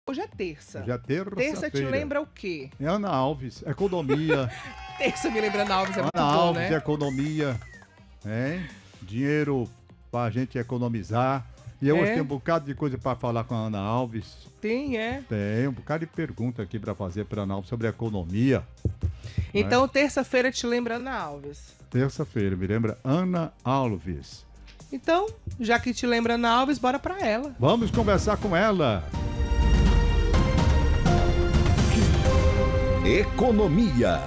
Hoje é terça. Já é terça-feira. Terça te lembra o quê? É Ana Alves, economia. Terça me lembra Ana Alves, é muito Ana bom, Alves, né? economia, hein? Dinheiro pra gente economizar. E hoje tem um bocado de coisa pra falar com a Ana Alves. Tem, é. Tem um bocado de pergunta aqui pra fazer pra Ana Alves sobre economia. Então, terça-feira te lembra Ana Alves. Terça-feira, me lembra Ana Alves. Então, já que te lembra Ana Alves, bora pra ela. Vamos conversar com ela. Economia.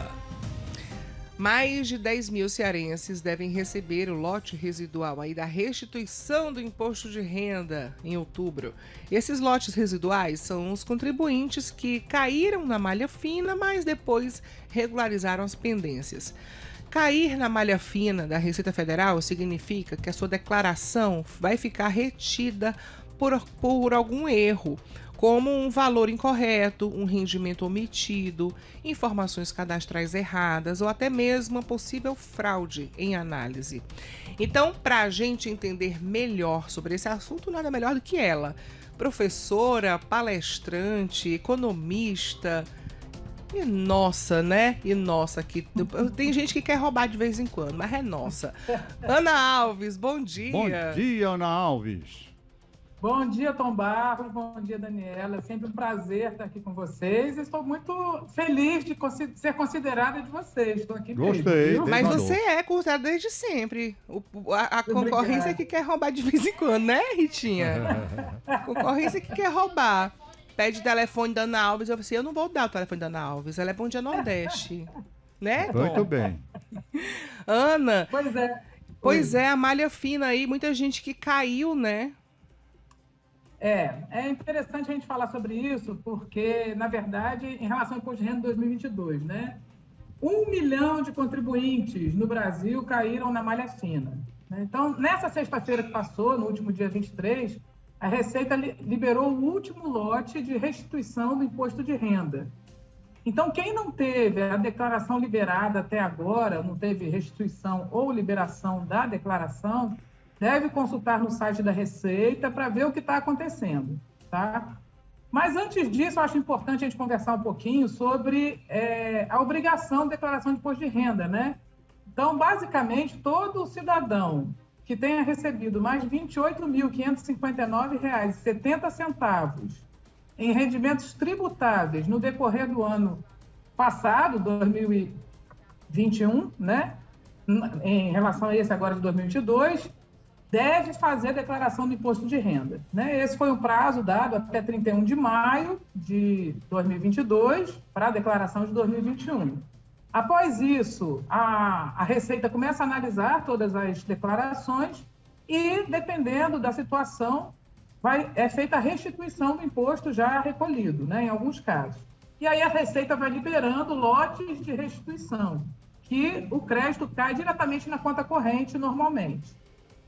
Mais de 10 mil cearenses devem receber o lote residual aí da restituição do imposto de renda em outubro. Esses lotes residuais são os contribuintes que caíram na malha fina, mas depois regularizaram as pendências. Cair na malha fina da Receita Federal significa que a sua declaração vai ficar retida por algum erro, como um valor incorreto, um rendimento omitido, informações cadastrais erradas ou até mesmo uma possível fraude em análise. Então, para a gente entender melhor sobre esse assunto, nada melhor do que ela, professora, palestrante, economista. E nossa, né? E nossa, aqui tem gente que quer roubar de vez em quando, mas é nossa. Ana Alves, bom dia. Bom dia, Ana Alves. Bom dia, Tom Barros. Bom dia, Daniela. É sempre um prazer estar aqui com vocês. Estou muito feliz de ser considerada de vocês. Estou aqui Gostei. mesmo, Mas você é considerada desde sempre. A concorrência que quer roubar de vez em quando, né, Ritinha? A concorrência que quer roubar. Pede o telefone da Ana Alves. Eu falei assim, eu não vou dar o telefone da Ana Alves. Ela é Bom Dia Nordeste. Né? Muito bem. Ana. Pois é. Pois é, a malha fina aí, muita gente que caiu, né? É interessante a gente falar sobre isso, porque, na verdade, em relação ao imposto de renda de 2022, né? 1 milhão de contribuintes no Brasil caíram na malha fina. Né? Então, nessa sexta-feira que passou, no último dia 23, a Receita liberou o último lote de restituição do imposto de renda. Então, quem não teve a declaração liberada até agora, não teve restituição ou liberação da declaração, deve consultar no site da Receita para ver o que está acontecendo, tá? Mas antes disso, eu acho importante a gente conversar um pouquinho sobre a obrigação de declaração de imposto de renda, né? Então, basicamente, todo cidadão que tenha recebido mais de R$ 28.559,70 em rendimentos tributáveis no decorrer do ano passado, 2021, né? Em relação a esse agora de 2022, deve fazer a declaração do imposto de renda. Né? Esse foi o prazo dado até 31 de maio de 2022 para a declaração de 2021. Após isso, a Receita começa a analisar todas as declarações e, dependendo da situação, é feita a restituição do imposto já recolhido, né, em alguns casos. E aí a Receita vai liberando lotes de restituição, que o crédito cai diretamente na conta corrente normalmente.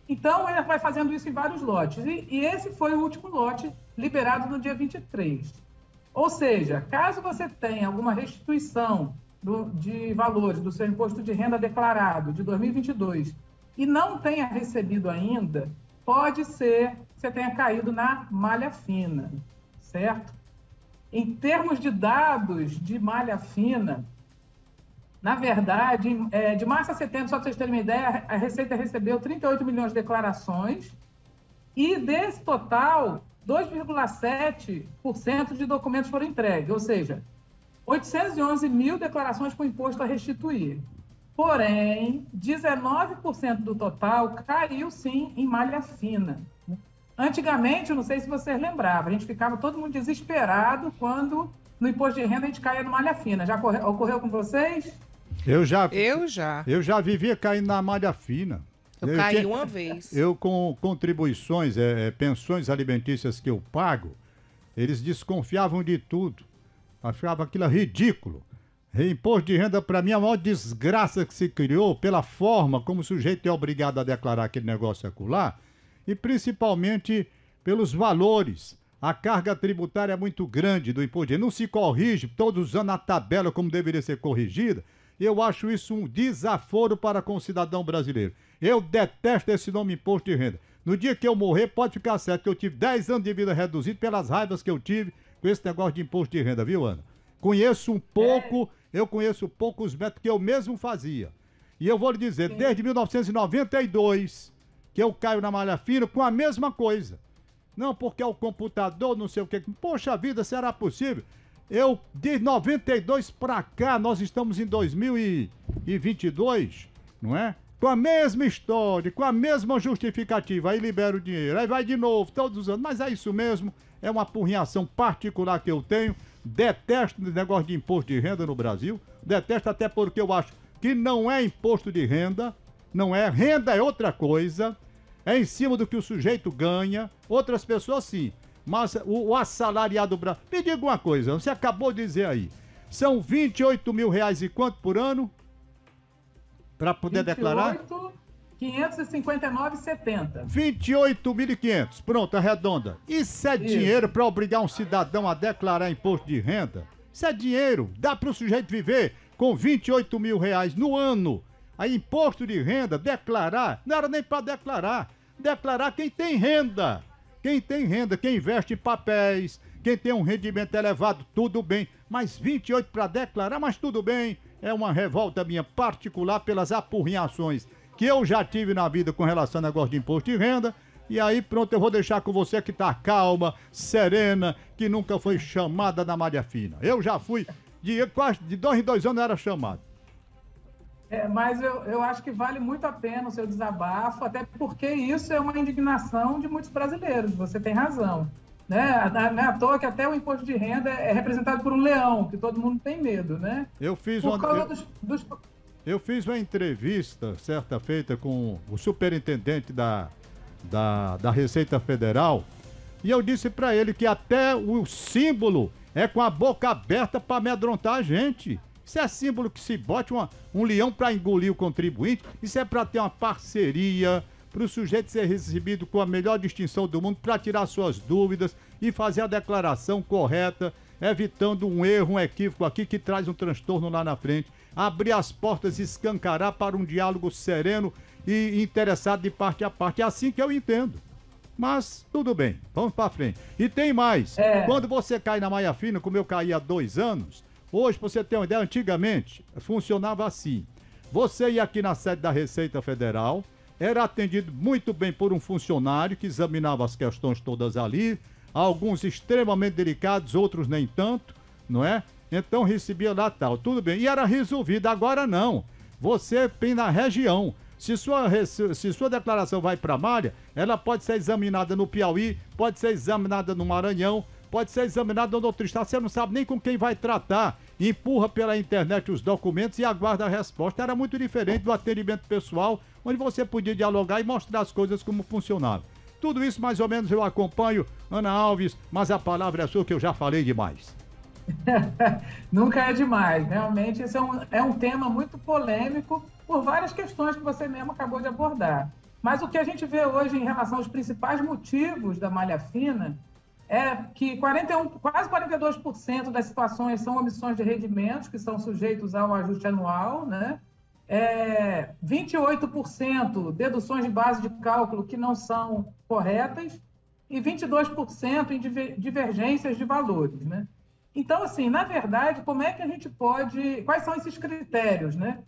Então, ela vai fazendo isso em vários lotes. E esse foi o último lote liberado no dia 23. Ou seja, caso você tenha alguma restituição de valores do seu imposto de renda declarado de 2022 e não tenha recebido ainda, pode ser que você tenha caído na malha fina, certo? Em termos de dados de malha fina, na verdade, de março a setembro, só para vocês terem uma ideia, a Receita recebeu 38 milhões de declarações e, desse total, 2,7% de documentos foram entregues, ou seja, 811 mil declarações com imposto a restituir. Porém, 19% do total caiu, sim, em malha fina. Antigamente, eu não sei se vocês lembravam, a gente ficava todo mundo desesperado quando no imposto de renda a gente caía no malha fina. Já ocorreu com vocês? Eu já vivia caindo na malha fina. Eu caí uma vez. Eu, com contribuições, pensões alimentícias que eu pago, eles desconfiavam de tudo. Achavam aquilo ridículo. Imposto de renda, para mim, é a maior desgraça que se criou pela forma como o sujeito é obrigado a declarar aquele negócio acolá e principalmente pelos valores. A carga tributária é muito grande do imposto de renda. Não se corrige todos os anos a tabela como deveria ser corrigida. Eu acho isso um desaforo para com o cidadão brasileiro. Eu detesto esse nome imposto de renda. No dia que eu morrer, pode ficar certo que eu tive 10 anos de vida reduzida pelas raivas que eu tive com esse negócio de imposto de renda, viu, Ana? Conheço um pouco, eu conheço poucos métodos que eu mesmo fazia. E eu vou lhe dizer, desde 1992, que eu caio na malha fina com a mesma coisa. Não, porque é o computador, não sei o quê. Poxa vida, será possível? Eu, de 92 pra cá, nós estamos em 2022, não é? Com a mesma história, com a mesma justificativa. Aí libera o dinheiro, aí vai de novo, todos os anos. Mas é isso mesmo, é uma apurrinhação particular que eu tenho. Detesto o negócio de imposto de renda no Brasil. Detesto até porque eu acho que não é imposto de renda, não é. Renda é outra coisa. É em cima do que o sujeito ganha. Outras pessoas sim. Mas o assalariado brasileiro... Me diga uma coisa, você acabou de dizer aí. São 28 mil reais e quanto por ano? Para poder declarar? 559,70. 28.500. Pronto, arredonda. Isso é dinheiro para obrigar um cidadão a declarar imposto de renda? Isso é dinheiro. Dá para o sujeito viver com 28 mil reais no ano. Aí imposto de renda, declarar, não era nem para declarar. Declarar quem tem renda. Quem tem renda, quem investe em papéis, quem tem um rendimento elevado, tudo bem. Mas 28 para declarar, mas tudo bem. É uma revolta minha particular pelas apurrinhações que eu já tive na vida com relação ao negócio de imposto de renda. E aí, pronto, eu vou deixar com você que tá calma, serena, que nunca foi chamada na malha fina. Eu já fui, quase de 2 em 2 anos era chamado. Mas eu acho que vale muito a pena o seu desabafo, até porque isso é uma indignação de muitos brasileiros, você tem razão. Né? Não é à toa que até o imposto de renda é representado por um leão, que todo mundo tem medo, né? Eu fiz uma entrevista certa feita com o superintendente da Receita Federal e eu disse para ele que até o símbolo é com a boca aberta para amedrontar a gente. Isso é símbolo que se bote um leão para engolir o contribuinte. Isso é para ter uma parceria, para o sujeito ser recebido com a melhor distinção do mundo, para tirar suas dúvidas e fazer a declaração correta, evitando um erro, um equívoco aqui que traz um transtorno lá na frente. Abrir as portas e escancarar para um diálogo sereno e interessado de parte a parte. É assim que eu entendo. Mas tudo bem, vamos para frente. E tem mais. Quando você cai na malha fina, como eu caí há 2 anos, hoje, pra você ter uma ideia, antigamente funcionava assim. Você ia aqui na sede da Receita Federal, era atendido muito bem por um funcionário que examinava as questões todas ali, alguns extremamente delicados, outros nem tanto, não é? Então recebia lá tal, tudo bem. E era resolvido, agora não. Você tem na região. Se sua declaração vai para Malha, ela pode ser examinada no Piauí, pode ser examinada no Maranhão, pode ser examinada no outro estado, você não sabe nem com quem vai tratar. Empurra pela internet os documentos e aguarda a resposta. Era muito diferente do atendimento pessoal, onde você podia dialogar e mostrar as coisas como funcionavam. Tudo isso mais ou menos eu acompanho, Ana Alves, mas a palavra é sua que eu já falei demais. Nunca é demais. Realmente esse é um tema muito polêmico por várias questões que você mesmo acabou de abordar. Mas o que a gente vê hoje em relação aos principais motivos da malha fina é que quase 42% das situações são omissões de rendimentos, que são sujeitos ao ajuste anual, né? 28% deduções de base de cálculo que não são corretas e 22% em divergências de valores, né? Então, assim, na verdade, como é que a gente pode... Quais são esses critérios, né?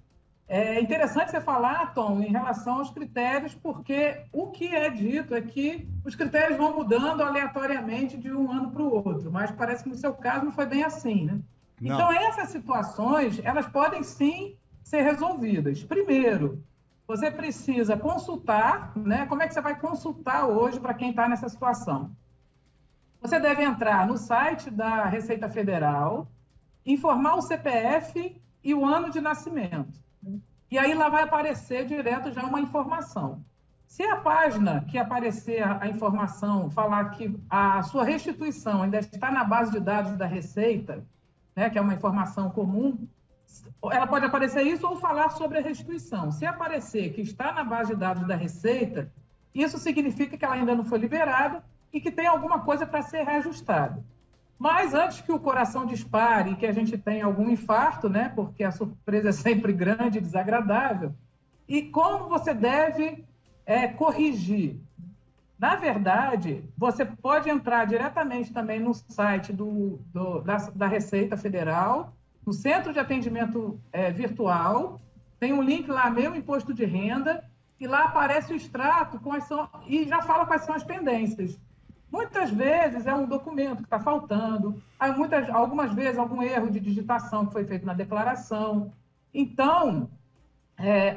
É interessante você falar, Tom, em relação aos critérios, porque o que é dito é que os critérios vão mudando aleatoriamente de um ano para o outro, mas parece que no seu caso não foi bem assim, né? Não. Então, essas situações, elas podem sim ser resolvidas. Primeiro, você precisa consultar, né? Como é que você vai consultar hoje para quem está nessa situação? Você deve entrar no site da Receita Federal, informar o CPF e o ano de nascimento. E aí lá vai aparecer direto já uma informação. Se a página que aparecer a informação falar que a sua restituição ainda está na base de dados da Receita, né, que é uma informação comum, ela pode aparecer isso ou falar sobre a restituição. Se aparecer que está na base de dados da Receita, isso significa que ela ainda não foi liberada e que tem alguma coisa para ser reajustada. Mas antes que o coração dispare e que a gente tenha algum infarto, né, porque a surpresa é sempre grande e desagradável, e como você deve corrigir? Na verdade, você pode entrar diretamente também no site da Receita Federal, no Centro de Atendimento Virtual, tem um link lá, Meu Imposto de Renda, e lá aparece o extrato e já fala quais são as pendências. Muitas vezes é um documento que está faltando, algumas vezes algum erro de digitação que foi feito na declaração. Então,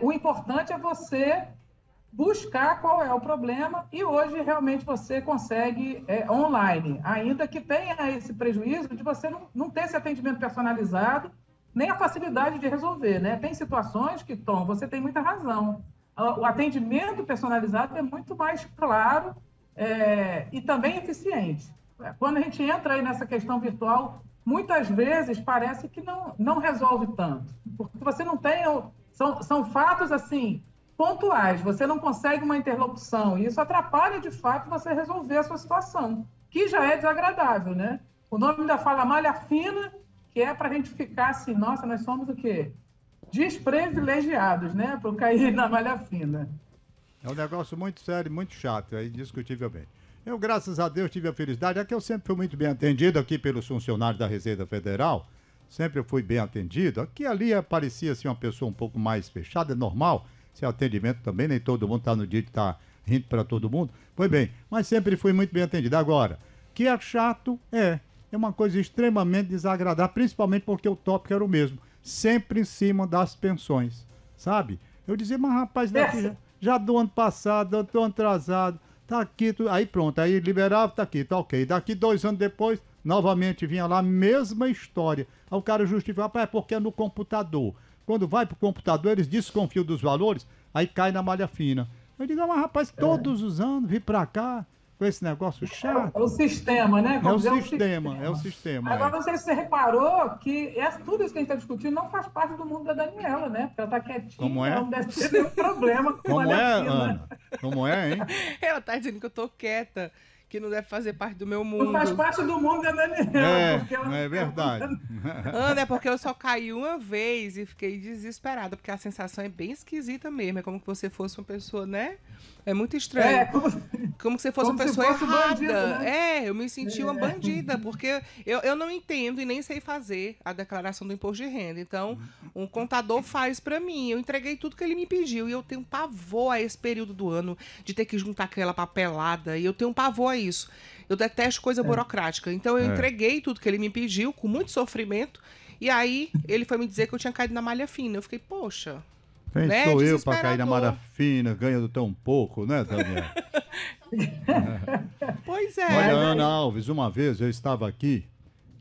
o importante é você buscar qual é o problema, e hoje realmente você consegue online, ainda que tenha esse prejuízo de você não ter esse atendimento personalizado, nem a facilidade de resolver, né? Tem situações que, Tom, você tem muita razão. O atendimento personalizado é muito mais claro e também eficiente. Quando a gente entra aí nessa questão virtual, muitas vezes parece que não resolve tanto, porque você não tem... São fatos, assim, pontuais, você não consegue uma interlocução, e isso atrapalha, de fato, você resolver a sua situação, que já é desagradável, né? O nome da fala malha fina, que é para a gente ficar assim, nossa, nós somos o quê? Desprivilegiados, né? Para cair na malha fina. É um negócio muito sério, muito chato, indiscutivelmente. Eu, graças a Deus, tive a felicidade, é que eu sempre fui muito bem atendido aqui pelos funcionários da Receita Federal, sempre fui bem atendido. Aqui ali parecia assim, uma pessoa um pouco mais fechada, é normal. Esse atendimento também, nem todo mundo está no dia de estar rindo para todo mundo. Pois bem, mas sempre fui muito bem atendido. Agora, que é chato, é uma coisa extremamente desagradável, principalmente porque o tópico era o mesmo, sempre em cima das pensões, sabe? Eu dizia, mas rapaz, daqui já do ano passado, do ano atrasado, tá aqui, aí pronto, aí liberava, tá aqui, tá ok. Daqui 2 anos depois, novamente vinha lá, mesma história. Aí o cara justificava, porque é no computador. Quando vai pro computador, eles desconfiam dos valores, aí cai na malha fina. Eu digo, mas rapaz, todos os anos vir pra cá com esse negócio chato. É o sistema, né? É o sistema. Agora, não sei se você reparou que tudo isso que a gente está discutindo não faz parte do mundo da Daniela, né? Porque ela tá quietinha, como é? Não deve ter nenhum problema com Como malha fina. Ana? Como é, hein? Ela tá dizendo que eu tô quieta, que não deve fazer parte do meu mundo. Não faz parte do mundo da Daniela. É verdade. Ana, é porque eu só caí uma vez e fiquei desesperada, porque a sensação é bem esquisita mesmo. É como que você fosse uma pessoa, né? É muito estranho. Como se você fosse uma pessoa errada. Bandido, né? Eu me senti uma bandida, porque eu não entendo e nem sei fazer a declaração do imposto de renda. Então, um contador faz pra mim. Eu entreguei tudo que ele me pediu e eu tenho pavor a esse período do ano de ter que juntar aquela papelada, e eu tenho pavor a isso. Eu detesto coisa burocrática. Então, eu entreguei tudo que ele me pediu, com muito sofrimento, e aí ele foi me dizer que eu tinha caído na malha fina. Eu fiquei, poxa... Quem sou eu para cair na malha fina, ganhando tão pouco, né, Daniel? Pois é. Olha, Ana Alves, uma vez eu estava aqui,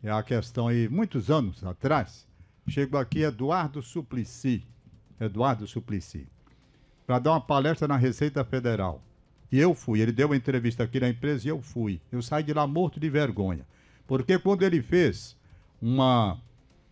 é a questão aí, muitos anos atrás, chegou aqui Eduardo Suplicy, para dar uma palestra na Receita Federal. E eu fui, ele deu uma entrevista aqui na empresa e eu fui. Eu saí de lá morto de vergonha, porque quando ele fez uma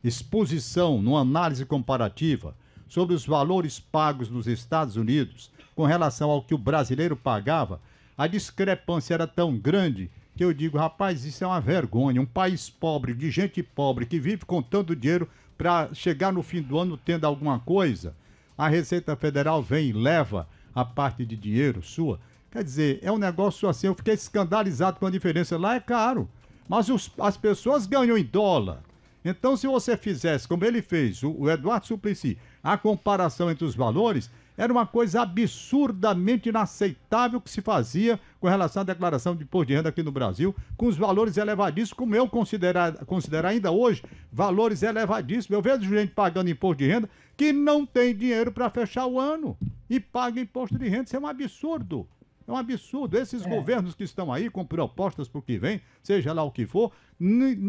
exposição, numa análise comparativa, sobre os valores pagos nos Estados Unidos com relação ao que o brasileiro pagava, a discrepância era tão grande que eu digo, rapaz, isso é uma vergonha. Um país pobre, de gente pobre, que vive contando dinheiro para chegar no fim do ano tendo alguma coisa, a Receita Federal vem e leva a parte de dinheiro sua. Quer dizer, é um negócio assim, eu fiquei escandalizado com a diferença. Lá é caro, mas as pessoas ganham em dólar. Então, se você fizesse, como ele fez, o Eduardo Suplicy, a comparação entre os valores, era uma coisa absurdamente inaceitável que se fazia com relação à declaração de imposto de renda aqui no Brasil, com os valores elevadíssimos, como eu considero ainda hoje, valores elevadíssimos. Eu vejo gente pagando imposto de renda que não tem dinheiro para fechar o ano e paga imposto de renda. Isso é um absurdo. É um absurdo. Esses governos que estão aí com propostas para o que vem, seja lá o que for,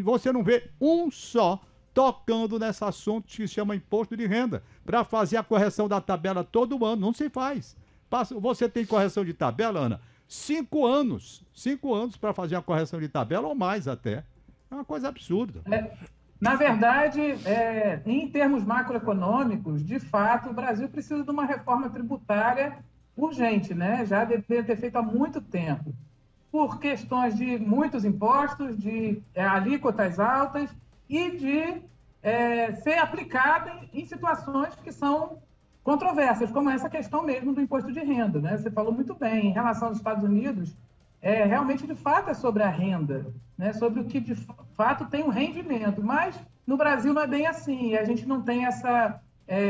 você não vê um só tocando nesse assunto que se chama imposto de renda, para fazer a correção da tabela todo ano. Não se faz. Você tem correção de tabela, Ana? 5 anos. 5 anos para fazer a correção de tabela ou mais até. É uma coisa absurda. Na verdade, em termos macroeconômicos, de fato, o Brasil precisa de uma reforma tributária urgente, né? Já deveria ter feito há muito tempo, por questões de muitos impostos, de alíquotas altas e de ser aplicada em situações que são controversas, como essa questão mesmo do imposto de renda, né? Você falou muito bem, em relação aos Estados Unidos, realmente, de fato, é sobre a renda, né? Sobre o que, de fato, tem um rendimento, mas no Brasil não é bem assim, a gente não tem essa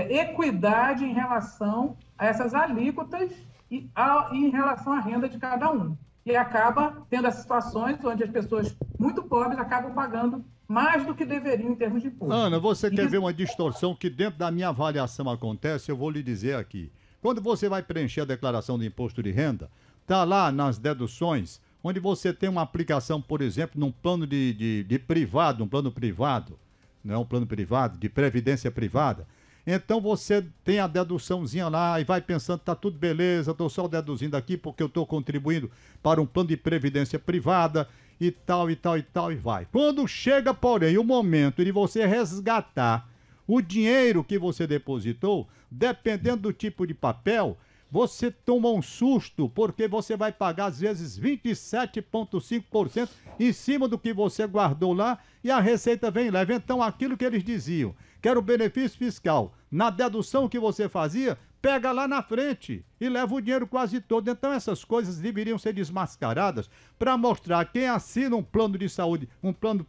equidade em relação a essas alíquotas e em relação à renda de cada um. E acaba tendo as situações onde as pessoas muito pobres acabam pagando mais do que deveriam em termos de imposto. Ana, você quer ver uma distorção que dentro da minha avaliação acontece? Eu vou lhe dizer aqui. Quando você vai preencher a declaração do imposto de renda, está lá nas deduções, onde você tem uma aplicação, por exemplo, num plano de privado, um plano privado, não é um plano privado, de previdência privada. Então você tem a deduçãozinha lá e vai pensando, tá tudo beleza, estou só deduzindo aqui porque eu estou contribuindo para um plano de previdência privada e tal, e tal, e tal, e vai. Quando chega, porém, o momento de você resgatar o dinheiro que você depositou, dependendo do tipo de papel, você toma um susto, porque você vai pagar, às vezes, 27,5% em cima do que você guardou lá e a Receita vem e leva. Então, aquilo que eles diziam, que era o benefício fiscal, na dedução que você fazia, pega lá na frente e leva o dinheiro quase todo. Então, essas coisas deveriam ser desmascaradas para mostrar quem assina um plano de saúde, um plano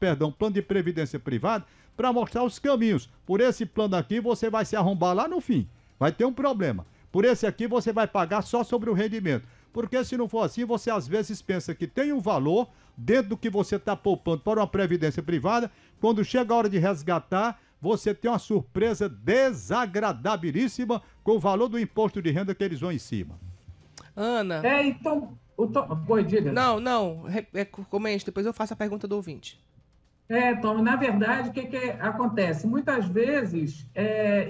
de previdência privada, para mostrar os caminhos. Por esse plano aqui, você vai se arrombar lá no fim. Vai ter um problema. Por esse aqui, você vai pagar só sobre o rendimento. Porque se não for assim, você às vezes pensa que tem um valor dentro do que você está poupando para uma previdência privada. Quando chega a hora de resgatar, você tem uma surpresa desagradabilíssima com o valor do imposto de renda que eles vão em cima. Ana. Oi, diga. Não, comente, depois eu faço a pergunta do ouvinte. Tom, na verdade, o que acontece? Muitas vezes,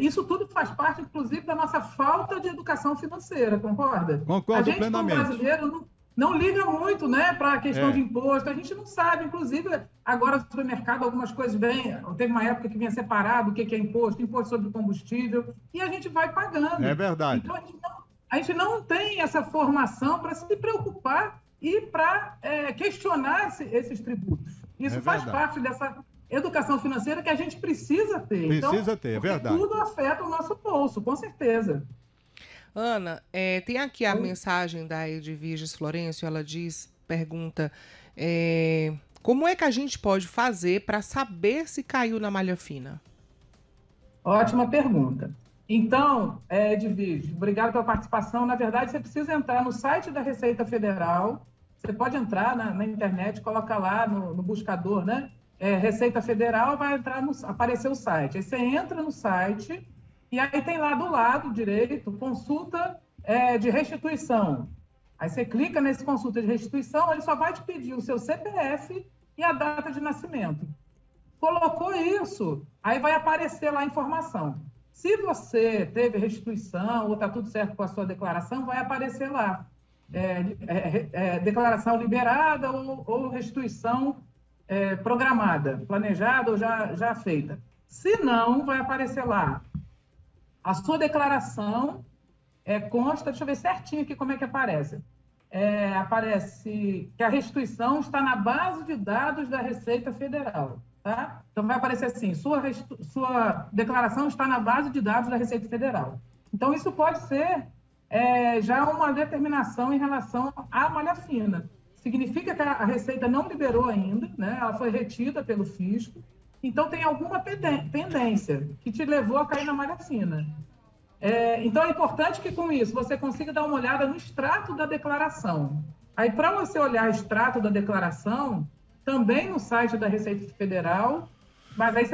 isso tudo faz parte, inclusive, da nossa falta de educação financeira, concorda? Concordo plenamente. A gente, como brasileiro, não liga muito, né, para a questão de imposto. A gente não sabe, inclusive, agora no supermercado, algumas coisas vêm. Teve uma época que vinha separado o que é imposto sobre combustível, e a gente vai pagando. É verdade. Então, a gente não tem essa formação para se preocupar e para questionar esses tributos. Isso faz parte dessa educação financeira que a gente precisa ter. Precisa ter, é verdade. Tudo afeta o nosso bolso, com certeza. Ana, tem aqui a mensagem da Edviges Florencio, ela pergunta, como é que a gente pode fazer para saber se caiu na malha fina? Ótima pergunta. Então, Edviges, obrigado pela participação. Na verdade, você precisa entrar no site da Receita Federal. Você pode entrar na internet, coloca lá no buscador, né? Receita Federal, vai aparecer o site. Aí você entra no site e aí tem lá do lado direito, consulta de restituição. Aí você clica nesse consulta de restituição, ele só vai te pedir o seu CPF e a data de nascimento. Colocou isso, aí vai aparecer lá a informação. Se você teve restituição ou está tudo certo com a sua declaração, vai aparecer lá. Declaração liberada ou restituição programada, planejada ou já feita. Se não, vai aparecer lá. A sua declaração consta, deixa eu ver certinho aqui como é que aparece. Aparece que a restituição está na base de dados da Receita Federal. Tá? Então, vai aparecer assim, sua declaração está na base de dados da Receita Federal. Então, isso pode ser já uma determinação em relação à malha fina. Significa que a Receita não liberou ainda, né? Ela foi retida pelo fisco, então tem alguma pendência que te levou a cair na malha fina. Então é importante que com isso você consiga dar uma olhada no extrato da declaração. Aí para você olhar o extrato da declaração, também no site da Receita Federal, mas aí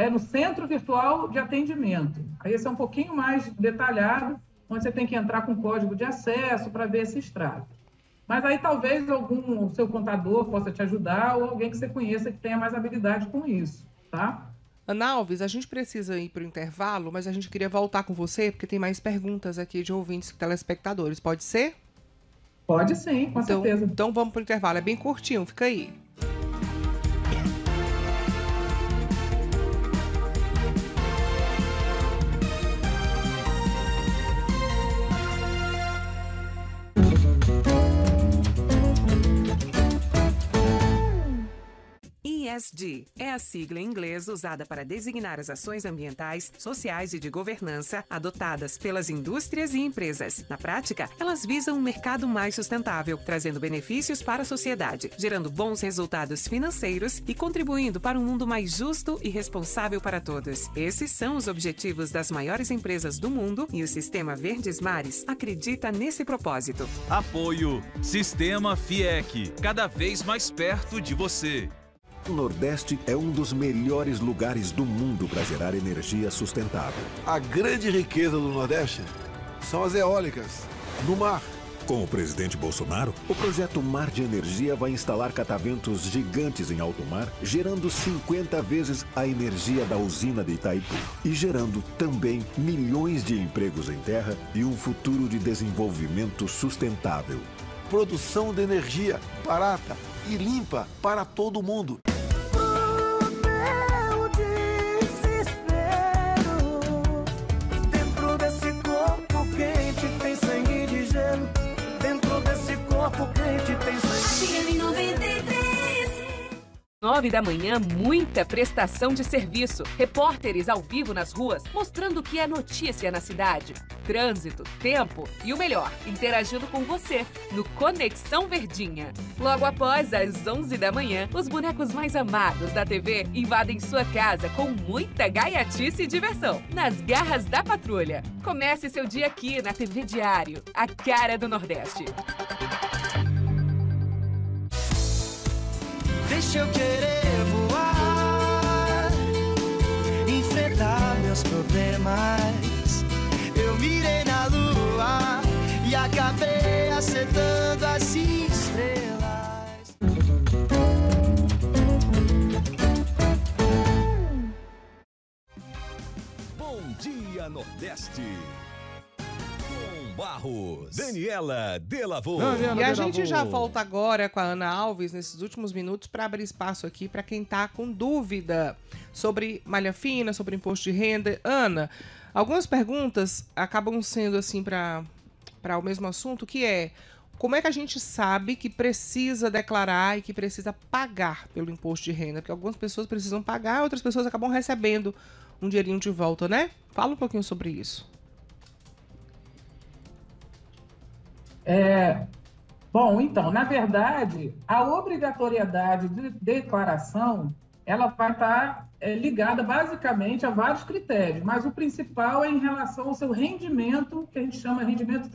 no Centro Virtual de Atendimento. Aí esse é um pouquinho mais detalhado, onde você tem que entrar com código de acesso para ver esse extrato. Mas aí talvez o seu contador possa te ajudar ou alguém que você conheça que tenha mais habilidade com isso, tá? Ana Alves, a gente precisa ir para o intervalo, mas a gente queria voltar com você, porque tem mais perguntas aqui de ouvintes e telespectadores. Pode ser? Pode sim, com certeza. Então vamos para o intervalo, é bem curtinho, fica aí. ESG é a sigla em inglês usada para designar as ações ambientais, sociais e de governança adotadas pelas indústrias e empresas. Na prática, elas visam um mercado mais sustentável, trazendo benefícios para a sociedade, gerando bons resultados financeiros e contribuindo para um mundo mais justo e responsável para todos. Esses são os objetivos das maiores empresas do mundo e o Sistema Verdes Mares acredita nesse propósito. Apoio Sistema FIEC, cada vez mais perto de você. O Nordeste é um dos melhores lugares do mundo para gerar energia sustentável. A grande riqueza do Nordeste são as eólicas, no mar. Com o presidente Bolsonaro, o projeto Mar de Energia vai instalar cataventos gigantes em alto mar, gerando 50 vezes a energia da usina de Itaipu e gerando também milhões de empregos em terra e um futuro de desenvolvimento sustentável. Produção de energia barata e limpa para todo mundo. Dentro desse corpo quente tem sangue de gelo. Dentro desse corpo quente tem sangue de gelo. 9 da manhã, muita prestação de serviço. Repórteres ao vivo nas ruas, mostrando o que é notícia na cidade. Trânsito, tempo e o melhor, interagindo com você no Conexão Verdinha. Logo após, às 11 da manhã, os bonecos mais amados da TV invadem sua casa com muita gaiatice e diversão. Nas garras da patrulha. Comece seu dia aqui na TV Diário, a cara do Nordeste. Deixa eu querer voar, enfrentar meus problemas. Eu mirei na lua e acabei acertando as estrelas. Bom dia, Nordeste. Barros, Daniela Delavô. E a gente já volta agora com a Ana Alves nesses últimos minutos para abrir espaço aqui para quem está com dúvida sobre malha fina, sobre imposto de renda. Ana, algumas perguntas acabam sendo assim para o mesmo assunto, que é: como é que a gente sabe que precisa declarar e que precisa pagar pelo imposto de renda? Porque algumas pessoas precisam pagar, outras pessoas acabam recebendo um dinheirinho de volta, né? Fala um pouquinho sobre isso. Bom, então, na verdade, a obrigatoriedade de declaração, ela vai estar ligada basicamente a vários critérios, mas o principal é em relação ao seu rendimento, que a gente chama de rendimento